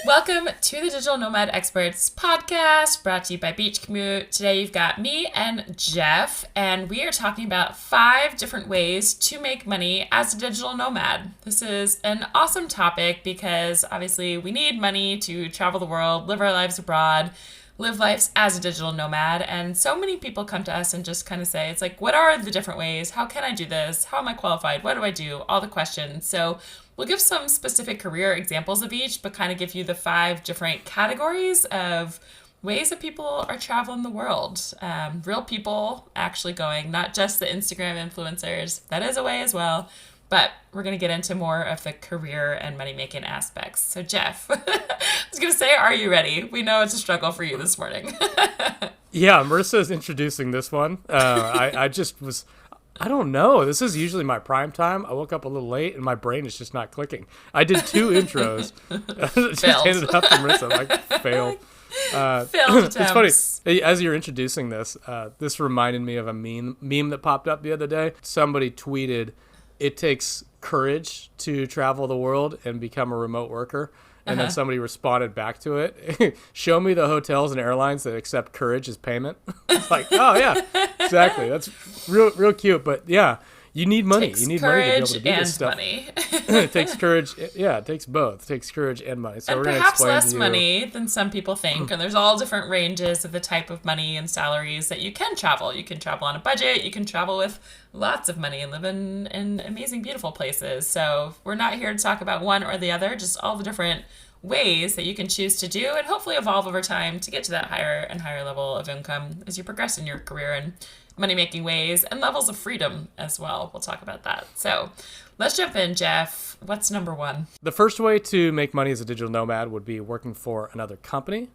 Welcome to the Digital Nomad Experts podcast, brought to you by Commute. Today you've got me and Jeff, and we are talking about 5 different ways to make money as a digital nomad. This is an awesome topic because obviously we need money to travel the world, live our lives abroad, live lives as a digital nomad. And so many people come to us and just kind of say, it's like, what are the different ways? How can I do this? How am I qualified? What do I do? All the questions. So we'll give some specific career examples of each, but kind of give you the 5 different categories of ways that people are traveling the world. Real people actually going, not just the Instagram influencers. That is a way as well. But we're going to get into more of the career and money-making aspects. So Jeff, I was going to say, are you ready? We know it's a struggle for you this morning. Yeah, Marissa's introducing this one. I don't know. This is usually my prime time. I woke up a little late and my brain is just not clicking. I did 2 intros. Just handed it up to Marissa. Failed. Failed attempts. It's funny. As you're introducing this, this reminded me of a meme that popped up the other day. Somebody tweeted, "It takes courage to travel the world and become a remote worker." And then somebody responded back to it, "Show me the hotels and airlines that accept courage as payment." It's like, oh yeah, exactly. That's real cute. But yeah, you need money. You need money to be able to do this stuff. Money. It takes courage. Yeah, it takes both. It takes courage and money. So and we're going to perhaps explain less to you. money than some people think. And there's all different ranges of the type of money and salaries that you can travel. You can travel on a budget. You can travel with lots of money and live in amazing, beautiful places. So we're not here to talk about one or the other, just all the different ways that you can choose to do and hopefully evolve over time to get to that higher and higher level of income as you progress in your career and money-making ways and levels of freedom as well. We'll talk about that. So let's jump in, Jeff. What's number 1? The first way to make money as a digital nomad would be working for another company.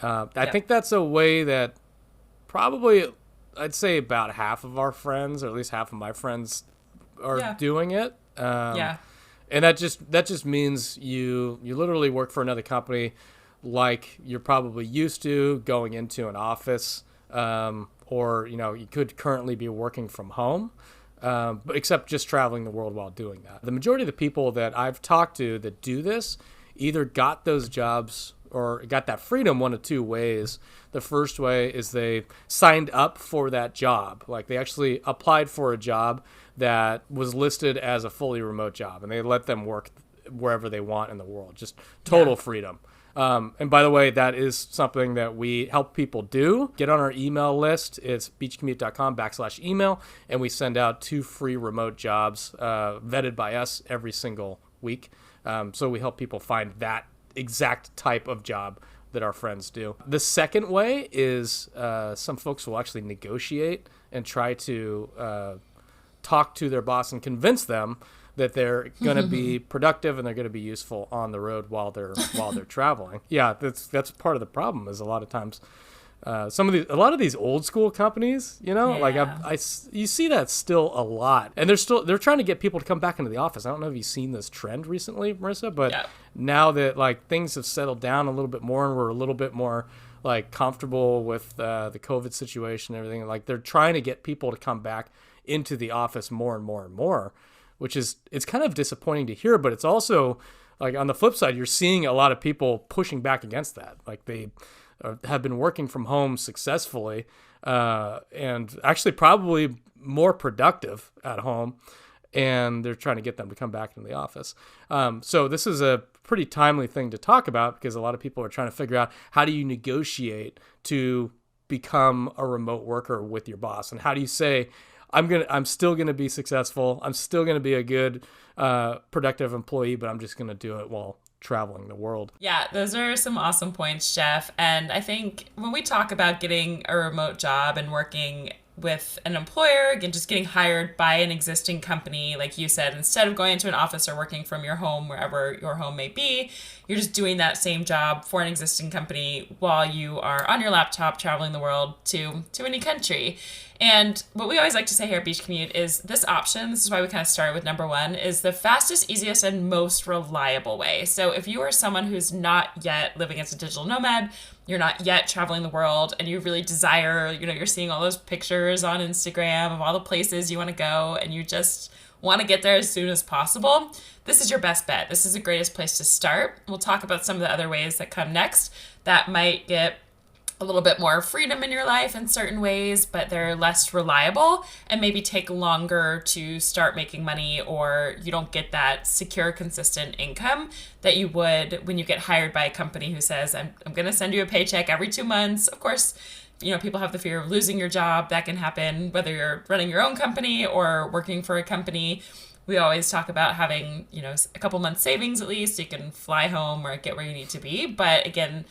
I think that's a way that probably, I'd say about half of our friends, or at least half of my friends, are doing it. And that just means you literally work for another company like you're probably used to, going into an office, or you could currently be working from home, but except just traveling the world while doing that. The majority of the people that I've talked to that do this either got those jobs or got that freedom one of 2 ways. The first way is they signed up for that job. Like they actually applied for a job that was listed as a fully remote job, and they let them work wherever they want in the world. Just total freedom. And by the way, that is something that we help people do. Get on our email list. It's beachcommute.com/email, and we send out 2 free remote jobs vetted by us every single week. So we help people find that exact type of job that our friends do. The second way is some folks will actually negotiate and try to talk to their boss and convince them that they're going to be productive and they're going to be useful on the road while they're traveling. Yeah, that's part of the problem. Is a lot of times a lot of these old school companies, you see that still a lot, and they're trying to get people to come back into the office. I don't know if you've seen this trend recently, Marissa, but now that things have settled down a little bit more and we're a little bit more comfortable with the COVID situation and everything, they're trying to get people to come back into the office more and more and more, which is, it's kind of disappointing to hear, but it's also on the flip side, you're seeing a lot of people pushing back against that. They have been working from home successfully and actually probably more productive at home, and they're trying to get them to come back into the office. So this is a pretty timely thing to talk about because a lot of people are trying to figure out, how do you negotiate to become a remote worker with your boss, and how do you say, I'm still gonna be successful, I'm still gonna be a good productive employee, but I'm just gonna do it while traveling the world. Yeah, those are some awesome points, Jeff. And I think when we talk about getting a remote job and working with an employer and just getting hired by an existing company, like you said, instead of going into an office or working from your home, wherever your home may be, you're just doing that same job for an existing company while you are on your laptop traveling the world to any country. And what we always like to say here at Beach Commute is this option, this is why we kind of started with number 1, is the fastest, easiest, and most reliable way. So if you are someone who's not yet living as a digital nomad, you're not yet traveling the world, and you really desire, you're seeing all those pictures on Instagram of all the places you want to go, and you just want to get there as soon as possible, this is your best bet. This is the greatest place to start. We'll talk about some of the other ways that come next that might get a little bit more freedom in your life in certain ways, but they're less reliable and maybe take longer to start making money, or you don't get that secure, consistent income that you would when you get hired by a company who says, I'm going to send you a paycheck every 2 months. Of course, people have the fear of losing your job. That can happen whether you're running your own company or working for a company. We always talk about having, a couple months savings at least. So you can fly home or get where you need to be. But again,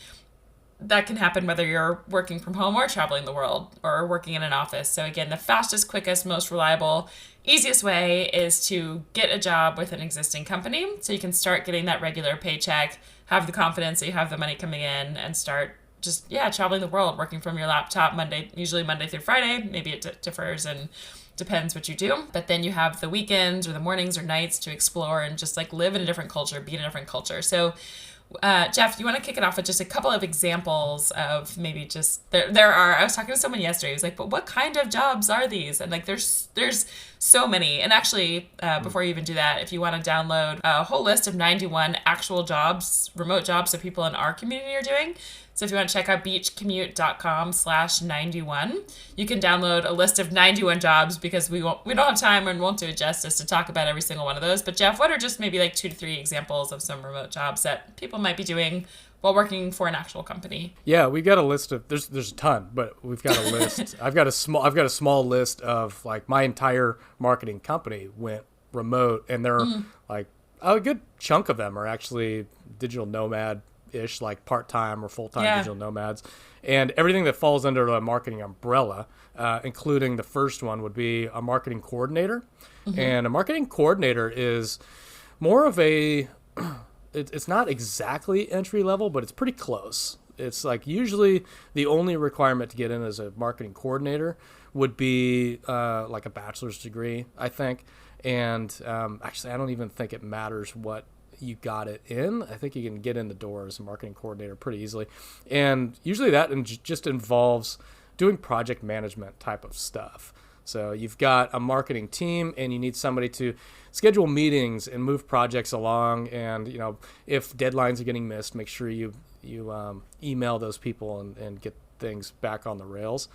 that can happen whether you're working from home or traveling the world or working in an office. So again, the fastest, quickest, most reliable, easiest way is to get a job with an existing company so you can start getting that regular paycheck, have the confidence that you have the money coming in, and start just, traveling the world, working from your laptop usually Monday through Friday. Maybe it differs and depends what you do. But then you have the weekends or the mornings or nights to explore and just live in a different culture, be in a different culture. So Jeff, you want to kick it off with just a couple of examples of maybe just there are, I was talking to someone yesterday who's but what kind of jobs are these? And there's so many. And actually, before you even do that, if you want to download a whole list of 91 actual jobs, remote jobs that people in our community are doing. So if you want to check out beachcommute.com/91, you can download a list of 91 jobs, because we don't have time and won't do it justice to talk about every single one of those. But Jeff, what are just maybe 2 to 3 examples of some remote jobs that people might be doing while working for an actual company? Yeah, we got a list of there's a ton, but we've got a list. I've got a small list of my entire marketing company went remote, and they're a good chunk of them are actually digital nomad-ish, part-time or full-time digital nomads, and everything that falls under the marketing umbrella, including the first one would be a marketing coordinator. And a marketing coordinator is more of it's not exactly entry level, but it's pretty close. It's usually the only requirement to get in as a marketing coordinator would be a bachelor's degree, I think. And actually, I don't even think it matters what you got it in. I think you can get in the door as a marketing coordinator pretty easily. And usually that just involves doing project management type of stuff. So you've got a marketing team and you need somebody to schedule meetings and move projects along. And, if deadlines are getting missed, make sure you email those people and get things back on the rails.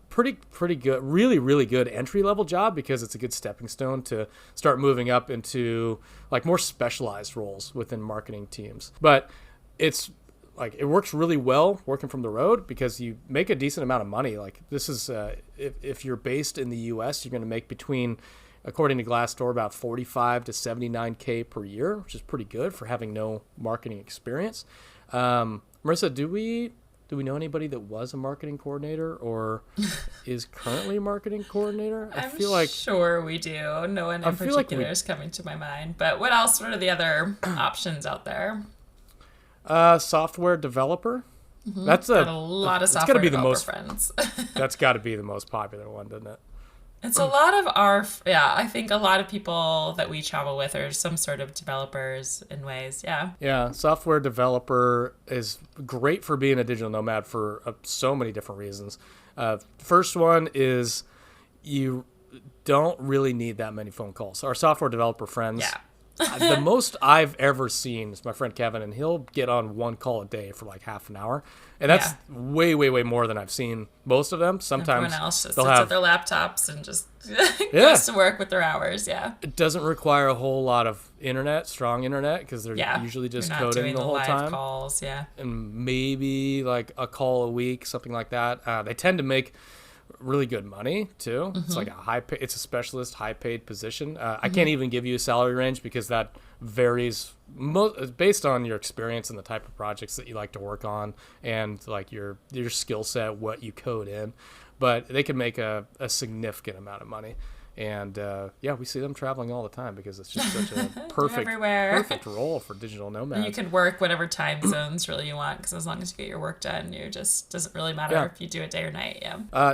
Pretty good, really, really good entry-level job, because it's a good stepping stone to start moving up into more specialized roles within marketing teams. But it's it works really well working from the road, because you make a decent amount of money. This is if you're based in the US, you're going to make between, according to Glassdoor, about 45 to 79K per year, which is pretty good for having no marketing experience. Marissa, do we know anybody that was a marketing coordinator or is currently a marketing coordinator? I'm sure we do. No one in particular is coming to my mind. But what else? What are the other options out there? Software developer. That's got a lot of software developer friends. That's got to be the most popular one, doesn't it? It's a lot of I think a lot of people that we travel with are some sort of developers in ways. Yeah, software developer is great for being a digital nomad for so many different reasons. First one is you don't really need that many phone calls. Our software developer friends, the most I've ever seen is my friend Kevin, and he'll get on one call a day for half an hour. And that's way, way, way more than I've seen most of them. Sometimes everyone else just sits at their laptops and just goes to work with their hours. Yeah. It doesn't require a whole lot of strong internet, because they're usually just coding the whole time. Calls, and maybe a call a week, something like that. They tend to make really good money too. It's it's a specialist, high paid position. I can't even give you a salary range, because that varies based on your experience and the type of projects that you like to work on, and your skill set, what you code in. But they can make a significant amount of money. And we see them traveling all the time, because it's just such a perfect role for digital nomads. And you can work whatever time zones really you want, because as long as you get your work done, doesn't really matter if you do it day or night.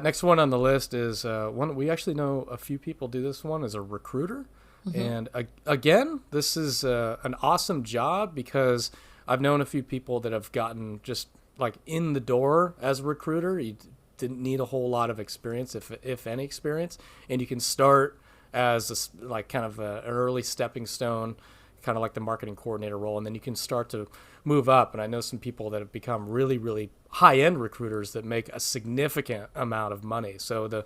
Next one on the list is one we actually know a few people do. This one is a recruiter. And again, this is an awesome job, because I've known a few people that have gotten just in the door as a recruiter. You didn't need a whole lot of experience, if any experience, and you can start as like kind of an early stepping stone, kind of like the marketing coordinator role, and then you can start to move up. And I know some people that have become really, really high-end recruiters that make a significant amount of money. So the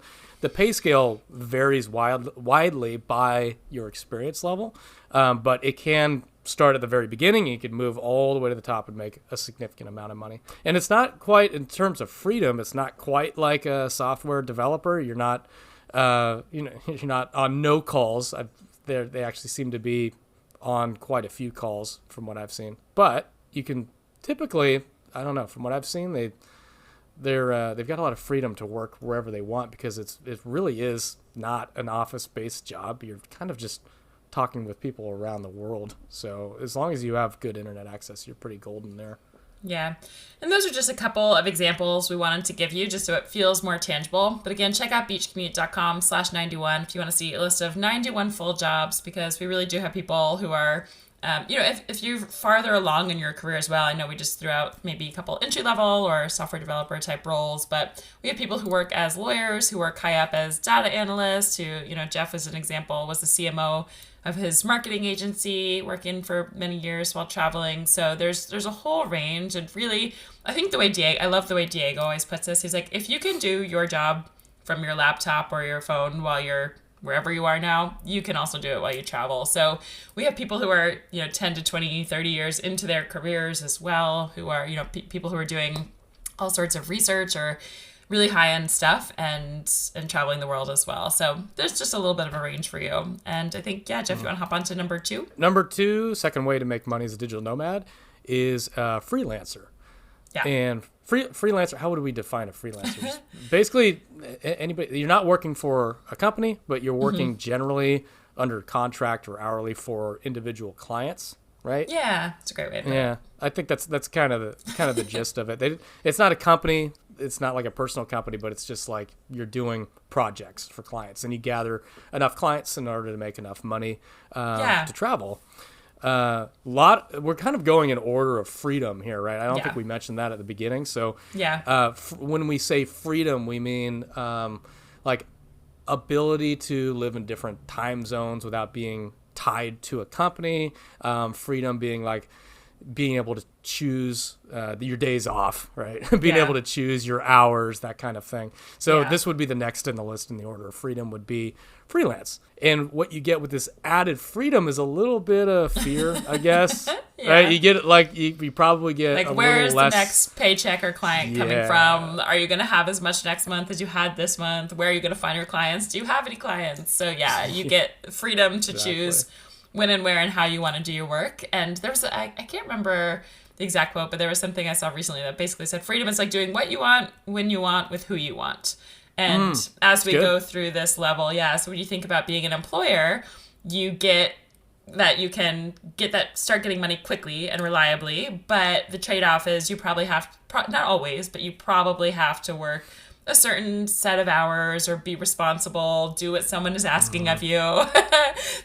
pay scale varies widely by your experience level, but it can start at the very beginning. You could move all the way to the top and make a significant amount of money. And it's not quite, in terms of freedom, it's not quite like a software developer. You're not, you're not on no calls. They actually seem to be on quite a few calls from what I've seen. But you can typically, I don't know, from what I've seen, they've got a lot of freedom to work wherever they want, because it really is not an office-based job. You're kind of just talking with people around the world. So as long as you have good internet access, you're pretty golden there. Yeah. And those are just a couple of examples we wanted to give you just so it feels more tangible. But again, check out beachcommute.com/91 if you want to see a list of 91 full jobs, because we really do have people who are, if you're farther along in your career as well. I know we just threw out maybe a couple entry level or software developer type roles, but we have people who work as lawyers, who work high up as data analysts, who, Jeff, as an example, was the CMO of his marketing agency, working for many years while traveling. So there's a whole range. And really, I think I love the way Diego always puts this. He's like, if you can do your job from your laptop or your phone while you're wherever you are now, you can also do it while you travel. So we have people who are, 10 to 20, 30 years into their careers as well, who are, people who are doing all sorts of research or really high-end stuff and traveling the world as well. So there's just a little bit of a range for you. And I think, Jeff, you want to hop on to number 2? Number 2, second way to make money as a digital nomad is Freelancer. Yeah. And freelancer, how would we define a freelancer? Basically, anybody, you're not working for a company, but you're working generally under contract or hourly for individual clients, right? Yeah, it's a great way to put it. Yeah, I think that's kind of the gist of it. It's not a company. It's not like a personal company, but it's just like you're doing projects for clients, and you gather enough clients in order to make enough money to travel. We're kind of going in order of freedom here, right? I don't think we mentioned that at the beginning. So when we say freedom, we mean like ability to live in different time zones without being tied to a company. Freedom being like being able to choose your days off, right? Being able to choose your hours, that kind of thing. So this would be the next in the list in the order of freedom would be freelance. And what you get with this added freedom is a little bit of fear, I guess. Right? You get like you probably get like, where is less... the next paycheck or client coming from? Are you going to have as much next month as you had this month? Where are you going to find your clients? Do you have any clients? So you get freedom to choose when and where and how you want to do your work. And there was I can't remember the exact quote, but there was something I saw recently that basically said freedom is like doing what you want, when you want, with who you want. And as we go through this level, so when you think about being an employer, you get that you can start getting money quickly and reliably, but the trade-off is you probably have, not always, but you probably have to work a certain set of hours or be responsible, do what someone is asking of you,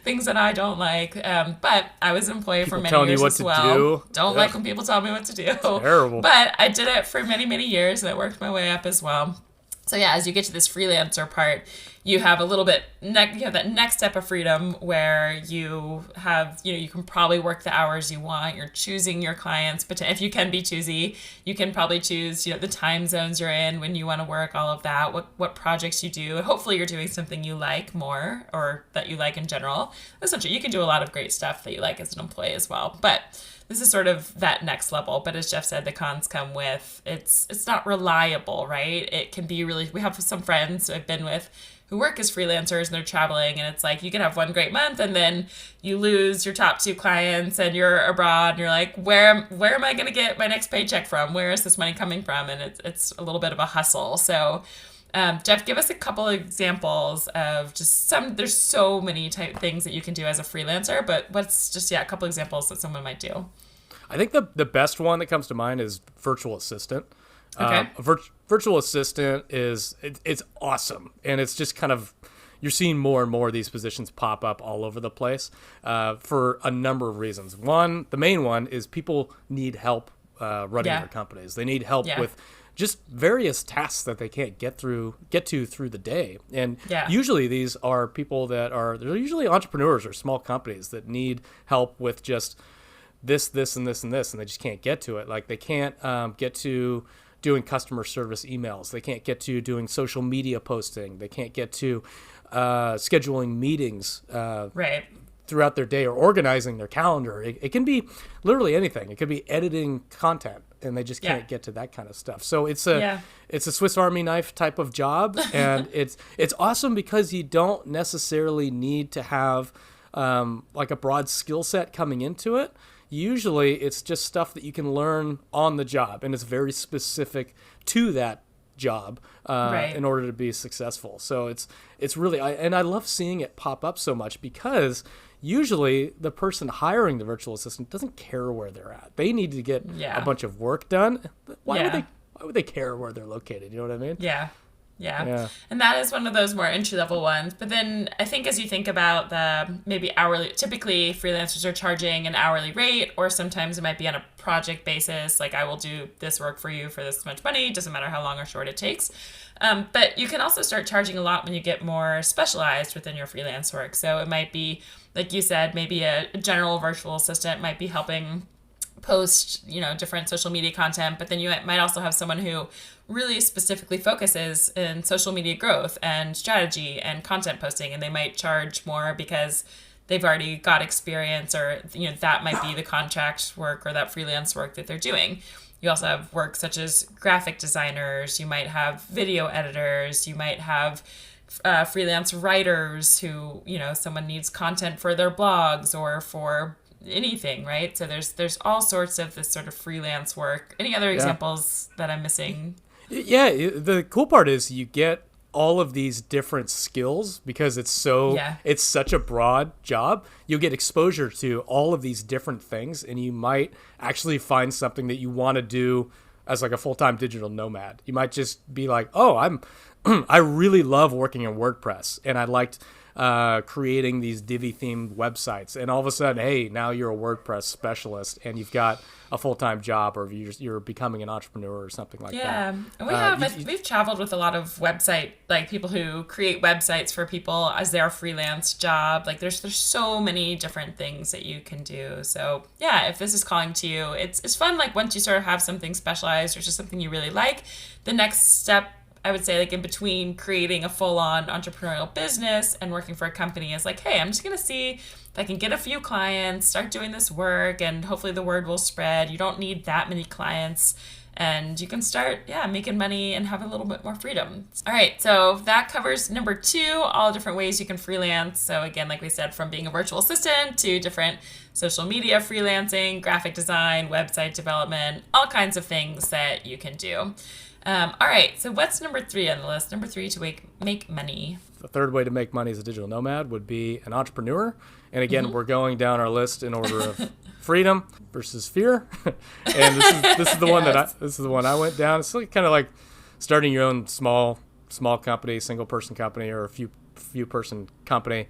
things that I don't like. But I was an employee for many years as well. Don't like when people tell me what to do. Terrible. But I did it for many, many years, and I worked my way up as well. So as you get to this freelancer part, you have a little bit, you have that next step of freedom where you have, you can probably work the hours you want. You're choosing your clients, but if you can be choosy, you can probably choose, the time zones you're in, when you want to work, all of that, what projects you do. And hopefully you're doing something you like more, or that you like in general. Essentially, you can do a lot of great stuff that you like as an employee as well. But this is sort of that next level. But as Jeff said, the cons come with, it's not reliable, right? It can be really, we have some friends I've been with who work as freelancers and they're traveling, and it's like you can have one great month and then you lose your top 2 clients and you're abroad and you're like, where am I going to get my next paycheck from? Where is this money coming from? And it's a little bit of a hustle. So Jeff, give us a couple of examples of just there's so many type things that you can do as a freelancer, but what's just, a couple examples that someone might do? I think the best one that comes to mind is virtual assistant. Okay. Virtual assistant it's awesome. And it's just kind of, you're seeing more and more of these positions pop up all over the place for a number of reasons. One, the main one is people need help running their companies. They need help with just various tasks that they can't get to through the day. And usually these are people they're usually entrepreneurs or small companies that need help with just this, and this, and this, and they just can't get to it. Like they can't get to doing customer service emails. They can't get to doing social media posting. They can't get to scheduling meetings throughout their day or organizing their calendar. It can be literally anything. It could be editing content, and they just can't get to that kind of stuff. So it's a Swiss Army knife type of job, and it's awesome because you don't necessarily need to have like a broad skill set coming into it. Usually it's just stuff that you can learn on the job, and it's very specific to that job in order to be successful. So it's really, I love seeing it pop up so much because usually the person hiring the virtual assistant doesn't care where they're at. They need to get a bunch of work done. Why would they care where they're located? You know what I mean? Yeah. And that is one of those more entry-level ones. But then I think as you think about the maybe hourly, typically freelancers are charging an hourly rate, or sometimes it might be on a project basis. Like I will do this work for you for this much money. Doesn't matter how long or short it takes. But you can also start charging a lot when you get more specialized within your freelance work. So it might be, like you said, maybe a general virtual assistant might be helping post, different social media content, but then you might also have someone who really specifically focuses in social media growth and strategy and content posting, and they might charge more because they've already got experience, or that might be the contract work or that freelance work that they're doing. You also have work such as graphic designers, you might have video editors, you might have freelance writers who, someone needs content for their blogs or for anything, right? So there's all sorts of this sort of freelance work. Any other examples that I'm missing? Yeah, the cool part is you get all of these different skills because it's such a broad job. You'll get exposure to all of these different things, and you might actually find something that you want to do as like a full-time digital nomad. You might just be like, oh, I really love working in WordPress, and I liked creating these Divi themed websites, and all of a sudden, hey, now you're a WordPress specialist and you've got a full-time job, or you're becoming an entrepreneur or something like that. Yeah, and we've traveled with a lot of website, like people who create websites for people as their freelance job. Like there's so many different things that you can do. So yeah, if this is calling to you, it's fun. Like once you sort of have something specialized or just something you really like, the next step, I would say, like in between creating a full-on entrepreneurial business and working for a company, is like, hey, I'm just going to see if I can get a few clients, start doing this work, and hopefully the word will spread. You don't need that many clients, and you can start, making money and have a little bit more freedom. All right, so that covers number 2, all different ways you can freelance. So again, like we said, from being a virtual assistant to different social media freelancing, graphic design, website development, all kinds of things that you can do. All right, so what's number 3 on the list? Number 3 to make money. The third way to make money as a digital nomad would be an entrepreneur. And again, we're going down our list in order of freedom versus fear. And this is the one this is the one I went down. It's kind of like starting your own small company, single person company, or a few person company.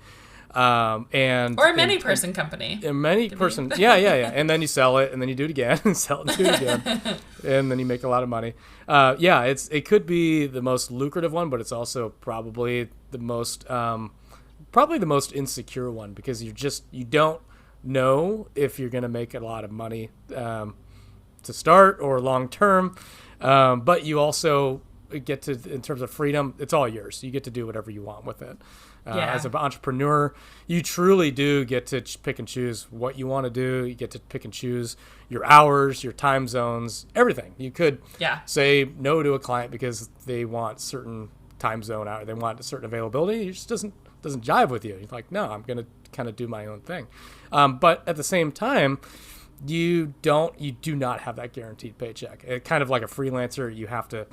Or a many person company. A many person, yeah. And then you sell it, and then you do it again, and sell it and do it again, and then you make a lot of money. It could be the most lucrative one, but it's also probably the most insecure one, because you don't know if you're going to make a lot of money to start or long term, but you also get to, in terms of freedom, it's all yours. You get to do whatever you want with it. As an entrepreneur, you truly do get to pick and choose what you want to do. You get to pick and choose your hours, your time zones, everything. You could say no to a client because they want certain time zone out, they want a certain availability. It just doesn't jive with you. You're like, no, I'm going to kind of do my own thing. But at the same time, you do not have that guaranteed paycheck. Kind of like a freelancer, you have to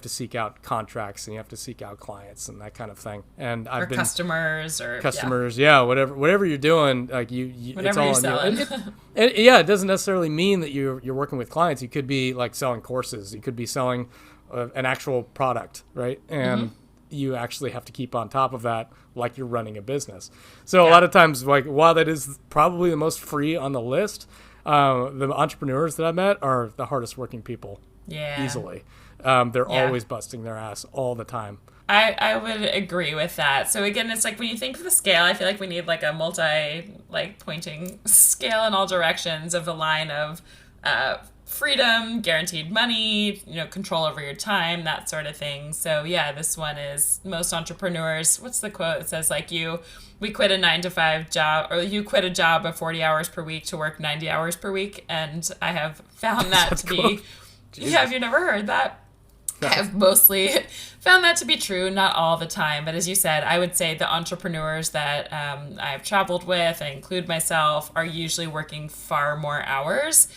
seek out contracts, and you have to seek out clients and that kind of thing. And customers, whatever you're doing, like you whatever it's all you're on selling. you. And it doesn't necessarily mean that you're working with clients. You could be like selling courses. You could be selling an actual product, right? And you actually have to keep on top of that, like you're running a business. So a lot of times, like, while that is probably the most free on the list, the entrepreneurs that I met are the hardest working people, easily. They're Yeah. always busting their ass all the time. I would agree with that. So again, it's like when you think of the scale, I feel like we need like a pointing scale in all directions of the line of freedom, guaranteed money, control over your time, that sort of thing. So yeah, this one is most entrepreneurs. What's the quote? It says like we quit a 9-to-5 job, or you quit a job of 40 hours per week to work 90 hours per week. And I have found that to be, have you never heard that? I've mostly found that to be true, not all the time. But as you said, I would say the entrepreneurs that I've traveled with, I include myself, are usually working far more hours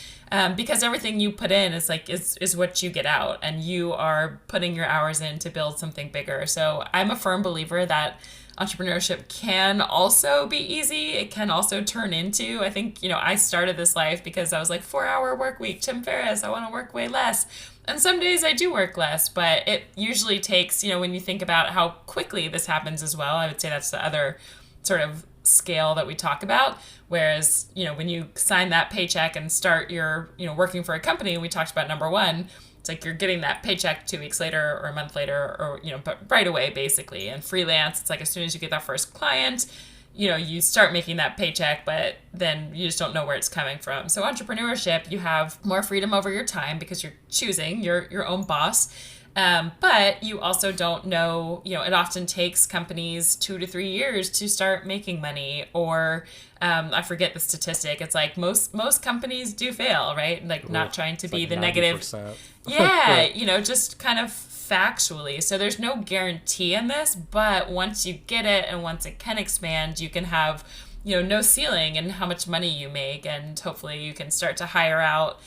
because everything you put in is what you get out. And you are putting your hours in to build something bigger. So I'm a firm believer that entrepreneurship can also be easy. It can also turn into, I think, I started this life because I was like 4-hour work week, Tim Ferriss, I want to work way less. And some days I do work less, but it usually takes, when you think about how quickly this happens as well, I would say that's the other sort of scale that we talk about. Whereas, when you sign that paycheck and start your, working for a company, we talked about number one, it's like you're getting that paycheck 2 weeks later or a month later or, but right away, basically. And freelance, it's like as soon as you get that first client, you start making that paycheck, but then you just don't know where it's coming from. So entrepreneurship, you have more freedom over your time because you're choosing your own boss. But you also don't know, it often takes companies 2 to 3 years to start making money, or I forget the statistic. It's like most companies do fail, right? Like not trying to be like the 90%. negative. Yeah, just kind of factually. So there's no guarantee in this, but once you get it and once it can expand, you can have, no ceiling in how much money you make, and hopefully you can start to hire out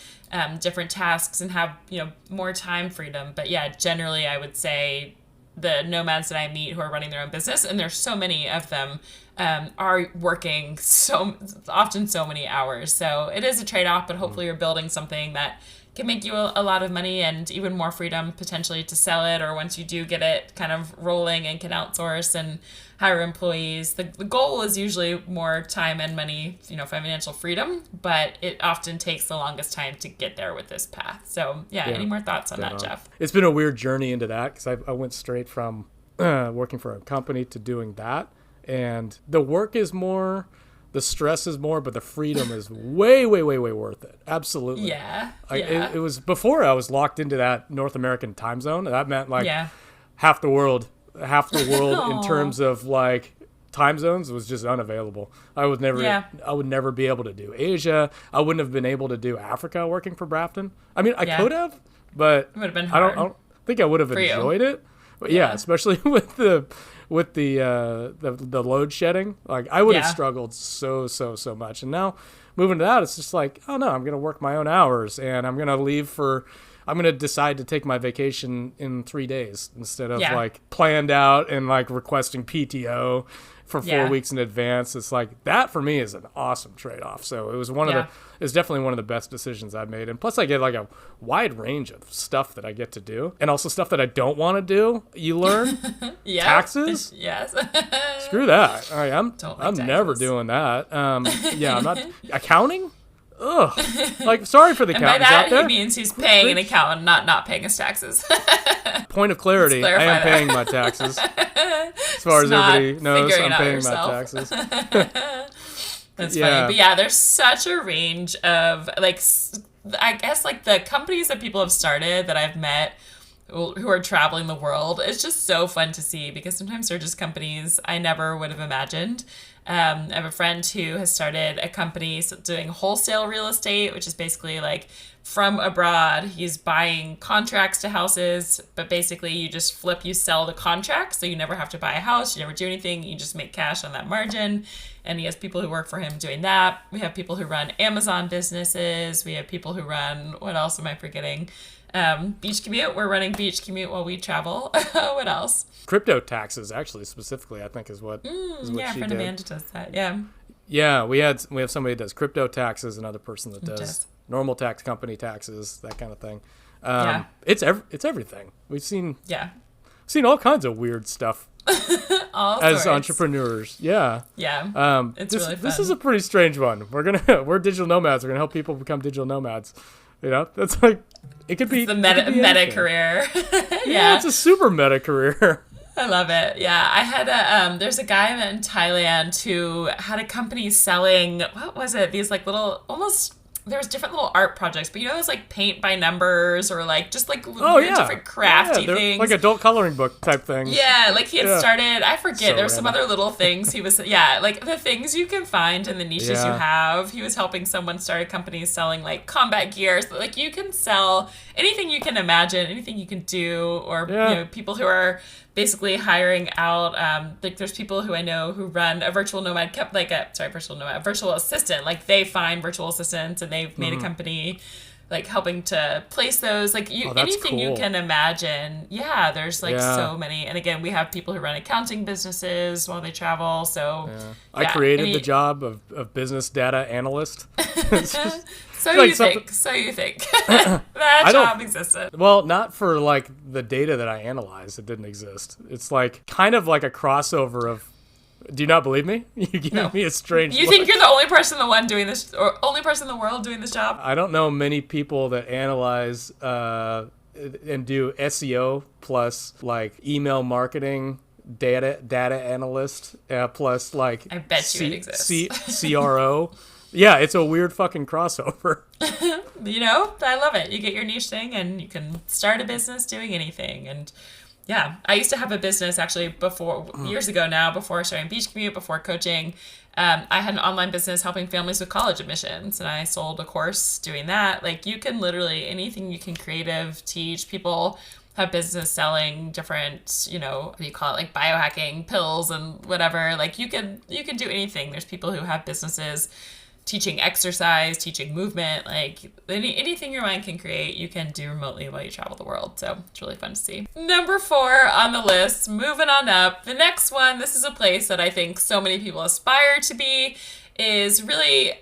different tasks and have, more time freedom. But yeah, generally I would say the nomads that I meet who are running their own business, and there's so many of them, are working often so many hours. So it is a trade-off, but hopefully you're building something that can make you a lot of money and even more freedom potentially to sell it, or once you do get it kind of rolling and can outsource and hire employees. The goal is usually more time and money, financial freedom, but it often takes the longest time to get there with this path. So yeah. Any more thoughts on that, Jeff? It's been a weird journey into that because I went straight from working for a company to doing that, and the work is more, the stress is more, but the freedom is way, way, way, way worth it. Absolutely. Yeah. It was before I was locked into that North American time zone. That meant half the world in terms of like time zones was just unavailable. I would never be able to do Asia. I wouldn't have been able to do Africa working for Brafton. I mean, I could have, but it would have been hard. I don't think I would have enjoyed it. But yeah, especially with the load shedding, like I would have struggled so much. And now moving to that, it's just like, oh no, I'm going to work my own hours, and I'm going to decide to take my vacation in 3 days instead of like planned out and like requesting PTO for 4 weeks in advance. It's like that for me is an awesome trade-off. So it was it's definitely one of the best decisions I've made. And plus I get like a wide range of stuff that I get to do, and also stuff that I don't want to do. You learn taxes. Yes. Screw that. All right, I'm never doing that. I'm not accounting. Ugh. Like, sorry for the accountants out there. He means he's paying an accountant, not paying his taxes. Point of clarity, I am paying my taxes. As far as everybody knows, I'm paying my taxes. That's funny. But yeah, there's such a range of, like, I guess, like, the companies that people have started that I've met who are traveling the world. It's just so fun to see because sometimes they're just companies I never would have imagined. I have a friend who has started a company doing wholesale real estate, which is basically like from abroad. He's buying contracts to houses, but basically you sell the contract. So you never have to buy a house. You never do anything. You just make cash on that margin. And he has people who work for him doing that. We have people who run Amazon businesses. We have people who run, what else am I forgetting? Beach Commute. We're running Beach Commute while we travel. What else? Crypto taxes, actually, specifically, I think is what she did. Friend Amanda does that. Yeah. Yeah, we have somebody that does crypto taxes, another person that does normal tax, company taxes, that kind of thing. It's everything. We've seen all kinds of weird stuff as entrepreneurs. Yeah. It's really fun. This is a pretty strange one. We're digital nomads. We're gonna help people become digital nomads. That's like, it could be the meta career. Yeah, it's a super meta career. I love it. Yeah, I had there's a guy I met in Thailand who had a company selling, what was it? These like little, almost, there was different little art projects, but those like paint by numbers or like just like different crafty things. Like adult coloring book type things. Yeah, like he had started, I forget, there were some other little things he was, like the things you can find in the niches you have. He was helping someone start a company selling like combat gear. So like you can sell anything you can imagine, anything you can do, or people who are basically hiring out, like there's people who I know who run a virtual nomad, virtual assistant. Like they find virtual assistants and they've made a company like helping to place those, like anything you can imagine. Yeah, there's like so many. And again, we have people who run accounting businesses while they travel. So I created the job of business data analyst. So you think that job existed? Well, not for like the data that I analyzed. It didn't exist. It's like kind of like a crossover of. Do you not believe me? You give me a strange. You think you're the only person in the world doing this job? I don't know many people that analyze and do SEO plus like email marketing. Data analyst plus like I bet you it exists. CRO. Yeah, it's a weird fucking crossover. I love it. You get your niche thing and you can start a business doing anything. And yeah, I used to have a business actually years ago now, before starting Beach Commute, before coaching. I had an online business helping families with college admissions, and I sold a course doing that. Like you can literally, anything you can teach people. Have business selling different, what do you call it, like biohacking pills and whatever. Like you can do anything. There's people who have businesses teaching exercise, teaching movement, like anything your mind can create, you can do remotely while you travel the world. So it's really fun to see. Number 4 on the list, moving on up. The next one, this is a place that I think so many people aspire to be, is really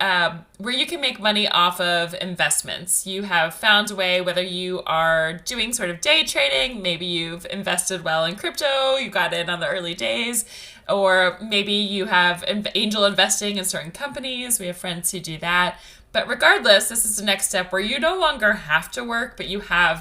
where you can make money off of investments. You have found a way, whether you are doing sort of day trading, maybe you've invested well in crypto, you got in on the early days, or maybe you have angel investing in certain companies. We have friends who do that. But regardless, this is the next step where you no longer have to work, but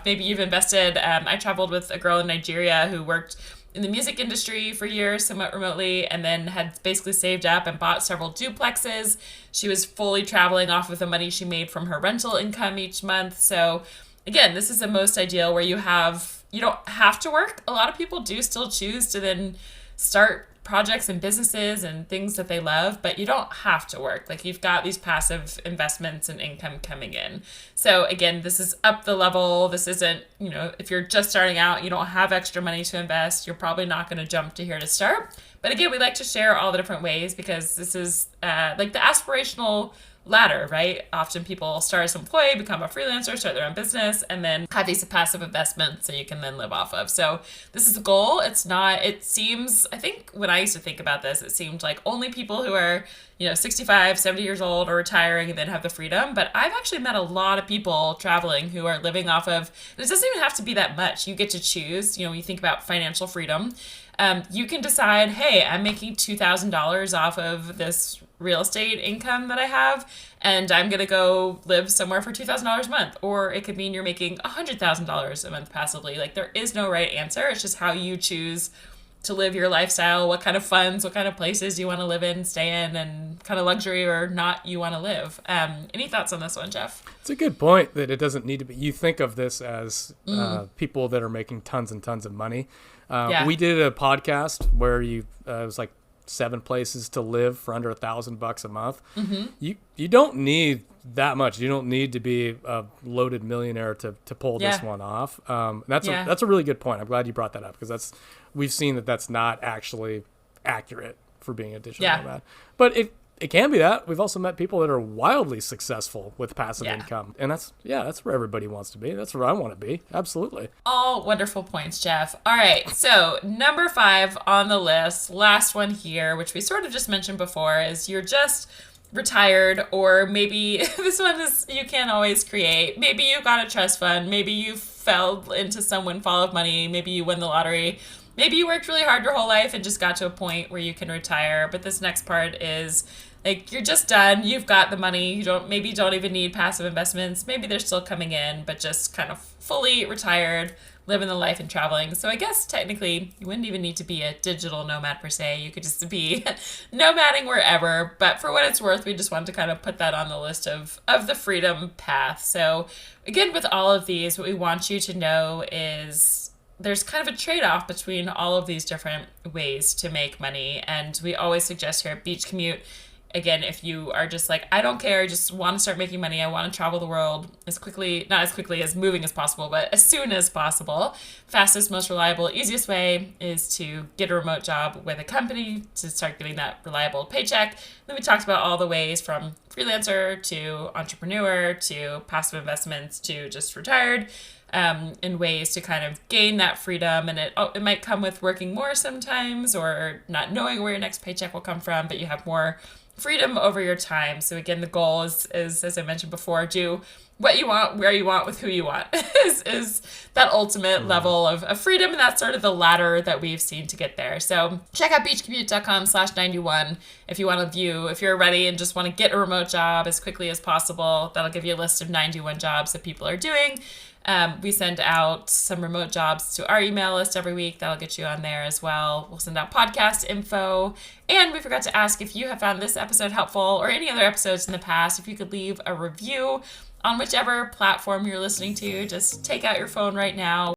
maybe you've invested. I traveled with a girl in Nigeria who worked in the music industry for years, somewhat remotely, and then had basically saved up and bought several duplexes. She was fully traveling off of the money she made from her rental income each month. So again, this is the most ideal where you don't have to work. A lot of people do still choose to then start projects and businesses and things that they love, but you don't have to work. Like you've got these passive investments and income coming in. So again, this is up the level. This isn't, if you're just starting out, you don't have extra money to invest, you're probably not going to jump to here to start. But again, we like to share all the different ways because this is like the aspirational ladder, right? Often people start as an employee, become a freelancer, start their own business, and then have these passive investments that you can then live off of. So this is the goal. It seems, I think when I used to think about this, it seemed like only people who are, 65, 70 years old or retiring and then have the freedom. But I've actually met a lot of people traveling who are living off of, it doesn't even have to be that much. You get to choose, when you think about financial freedom. You can decide, hey, I'm making $2,000 off of this real estate income that I have, and I'm going to go live somewhere for $2,000 a month. Or it could mean you're making $100,000 a month passively. Like there is no right answer. It's just how you choose to live your lifestyle, what kind of funds, what kind of places you want to live in, stay in, and kind of luxury or not you want to live. Any thoughts on this one, Jeff? It's a good point that it doesn't need to be. You think of this as people that are making tons and tons of money. We did a podcast where it was like 7 places to live for under $1,000 a month. Mm-hmm. You don't need that much. You don't need to be a loaded millionaire to pull this one off. That's a really good point. I'm glad you brought that up because we've seen that's not actually accurate for being a digital nomad. But it can be that. We've also met people that are wildly successful with passive income. And that's where everybody wants to be. That's where I want to be. Absolutely. All wonderful points, Jeff. All right. So number 5 on the list, last one here, which we sort of just mentioned before, is you're just retired, or maybe this one is you can't always create. Maybe you got a trust fund. Maybe you fell into some windfall of money. Maybe you won the lottery. Maybe you worked really hard your whole life and just got to a point where you can retire. But this next part is Like, you're just done. You've got the money. You don't even need passive investments. Maybe they're still coming in, but just kind of fully retired, living the life and traveling. So I guess technically you wouldn't even need to be a digital nomad per se. You could just be nomading wherever. But for what it's worth, we just wanted to kind of put that on the list of the freedom path. So again, with all of these, what we want you to know is there's kind of a trade-off between all of these different ways to make money. And we always suggest here at Beach Commute, again, if you are just like, I don't care, I just want to start making money, I want to travel the world not as quickly as moving as possible, but as soon as possible, fastest, most reliable, easiest way is to get a remote job with a company to start getting that reliable paycheck. Then we talked about all the ways from freelancer to entrepreneur to passive investments to just retired, in ways to kind of gain that freedom. And it might come with working more sometimes or not knowing where your next paycheck will come from, but you have more freedom over your time. So again, the goal is as I mentioned before, do what you want, where you want, with who you want is that ultimate level of freedom. And that's sort of the ladder that we've seen to get there. So check out beachcommute.com/91 if you want to view, if you're ready and just want to get a remote job as quickly as possible. That'll give you a list of 91 jobs that people are doing. We send out some remote jobs to our email list every week. That'll get you on there as well. We'll send out podcast info. And we forgot to ask, if you have found this episode helpful or any other episodes in the past, if you could leave a review on whichever platform you're listening to. Just take out your phone right now.